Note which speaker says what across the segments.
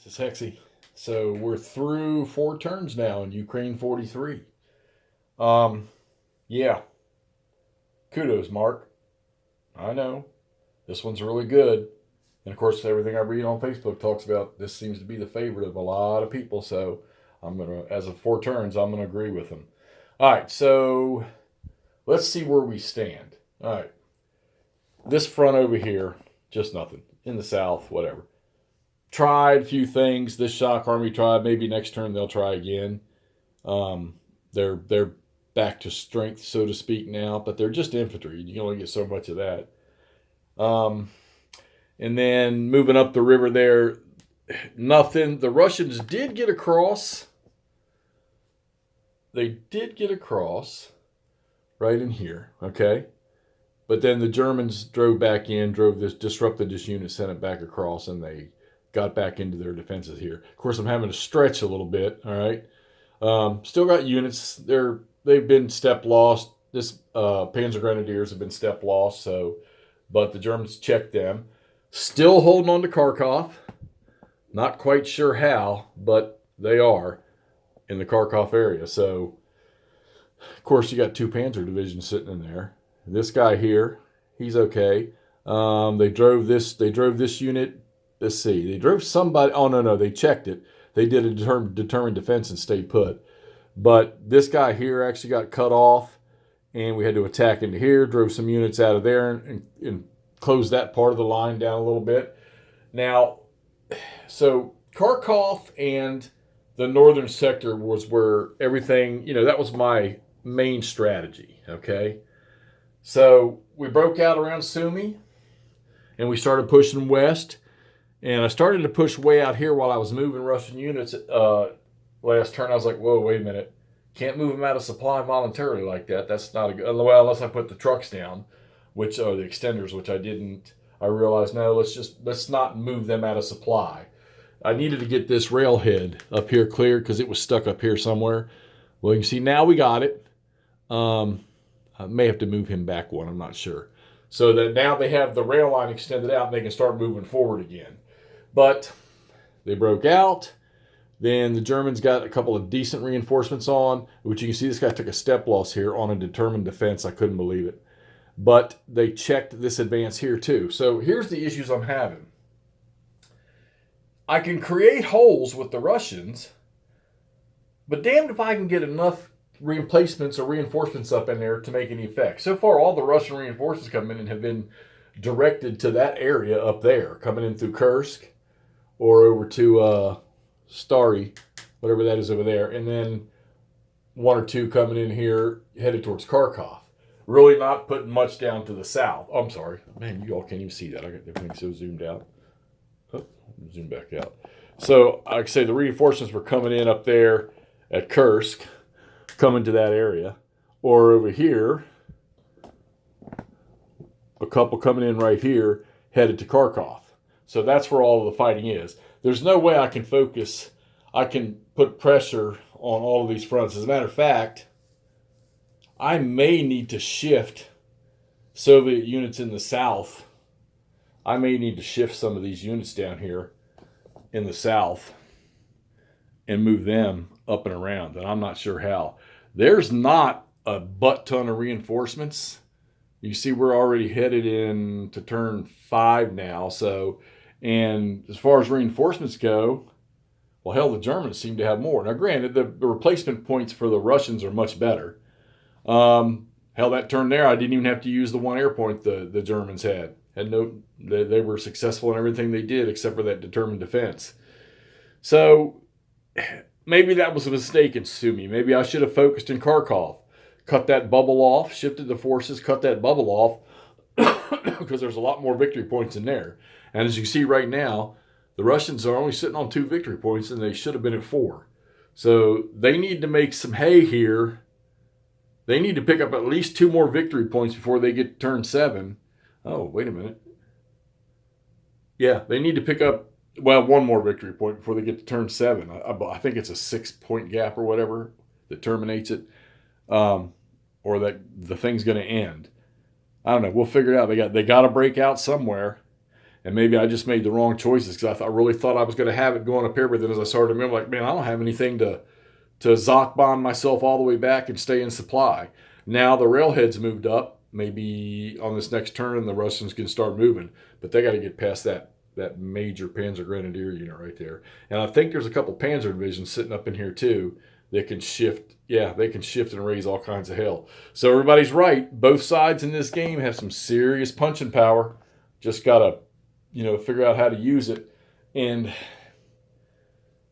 Speaker 1: Sexy. So we're through 4 turns now in Ukraine 43. Yeah. Kudos, Mark. I know. This one's really good. And of course, everything I read on Facebook talks about this seems to be the favorite of a lot of people. So as of 4 turns, I'm gonna agree with them. All right, so let's see where we stand. All right, this front over here, just nothing in the south, whatever. Tried a few things. This shock army tried. Maybe next turn they'll try again. They're back to strength, so to speak, now, but they're just infantry. You can only get so much of that. And then moving up the river there, nothing. The Russians did get across. They did get across right in here, okay? But then the Germans drove back in, disrupted this unit, sent it back across, and they got back into their defenses here. Of course, I'm having to stretch a little bit, all right? Still got units. They've been step lost. This Panzer Grenadiers have been step lost, but the Germans checked them. Still holding on to Kharkov. Not quite sure how, but they are in the Kharkov area. So, of course, you got 2 Panzer divisions sitting in there. This guy here, he's okay. They drove this unit. Let's see. They drove somebody. Oh, no. They checked it. They did a determined defense and stayed put. But this guy here actually got cut off, and we had to attack into here, drove some units out of there, and closed that part of the line down a little bit. Now, so Kharkov and the northern sector was where everything, that was my main strategy, okay? So we broke out around Sumy, and we started pushing west. And I started to push way out here while I was moving Russian units. Last turn, I was like, whoa, wait a minute. Can't move them out of supply voluntarily like that. That's not a good, well, unless I put the trucks down, which are the extenders, which I didn't. I realized, no, let's not move them out of supply. I needed to get this railhead up here cleared because it was stuck up here somewhere. Well, you can see now we got it. I may have to move him back one, I'm not sure. So that now they have the rail line extended out and they can start moving forward again. But they broke out. Then the Germans got a couple of decent reinforcements on, which you can see this guy took a step loss here on a determined defense. I couldn't believe it. But they checked this advance here too. So here's the issues I'm having. I can create holes with the Russians, but damned if I can get enough replacements or reinforcements up in there to make any effect. So far, all the Russian reinforcements coming in have been directed to that area up there, coming in through Kursk or over to Stary, whatever that is over there, and then 1 or 2 coming in here headed towards Kharkov. Really not putting much down to the south. Oh, I'm sorry. Man, you all can't even see that. I got everything so zoomed out. Oh, zoom back out. So, like I say, the reinforcements were coming in up there at Kursk, coming to that area. Or over here, a couple coming in right here, headed to Kharkov. So that's where all of the fighting is. There's no way I can focus. I can put pressure on all of these fronts. As a matter of fact, I may need to shift Soviet units in the south. I may need to shift some of these units down here in the south and move them up and around. And I'm not sure how. There's not a butt ton of reinforcements. You see we're already headed in to turn 5 now. So, and as far as reinforcements go, well, hell, the Germans seem to have more. Now, granted, the replacement points for the Russians are much better. Hell, that turn there, I didn't even have to use the 1 air point the Germans had. They were successful in everything they did except for that determined defense. So maybe that was a mistake in Sumy. Maybe I should have focused in Kharkov. Cut that bubble off, shifted the forces, cut that bubble off, because there's a lot more victory points in there. And as you see right now, the Russians are only sitting on 2 victory points, and they should have been at 4. So they need to make some hay here. They need to pick up at least 2 more victory points before they get to turn 7. Oh, wait a minute. Yeah, they need to pick up, 1 more victory point before they get to turn 7. I think it's a 6-point gap or whatever that terminates it. Or that the thing's going to end. I don't know. We'll figure it out. They got to break out somewhere. And maybe I just made the wrong choices because I really thought I was going to have it going up here. But then as I started to remember, like, man, I don't have anything to Zocbon myself all the way back and stay in supply. Now the railheads moved up. Maybe on this next turn, the Russians can start moving. But they got to get past that major Panzer Grenadier unit right there. And I think there's a couple Panzer divisions sitting up in here too that can shift. Yeah, they can shift and raise all kinds of hell. So everybody's right. Both sides in this game have some serious punching power. Just got to, figure out how to use it. And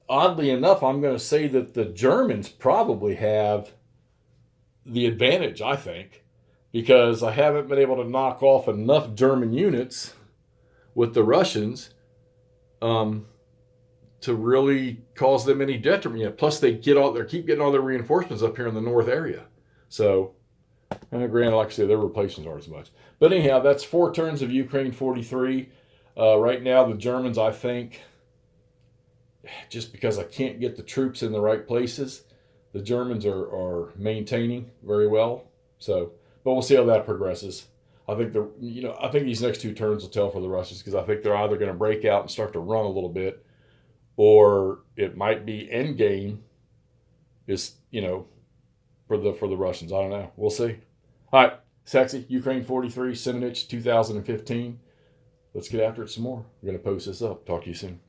Speaker 1: oddly enough, I'm going to say that the Germans probably have the advantage, I think, because I haven't been able to knock off enough German units with the Russians to really cause them any detriment yet. Plus, they keep getting all their reinforcements up here in the north area. So, and granted, like I said, their replacements aren't as much. But anyhow, that's 4 turns of Ukraine 43. Right now, the Germans, I think, just because I can't get the troops in the right places, the Germans are maintaining very well. So, but we'll see how that progresses. I think I think these next 2 turns will tell for the Russians because I think they're either going to break out and start to run a little bit, or it might be end game is for the Russians. I don't know. We'll see. All right, Sexy Ukraine 43 Simonitch 2015. Let's get after it some more. We're going to post this up. Talk to you soon.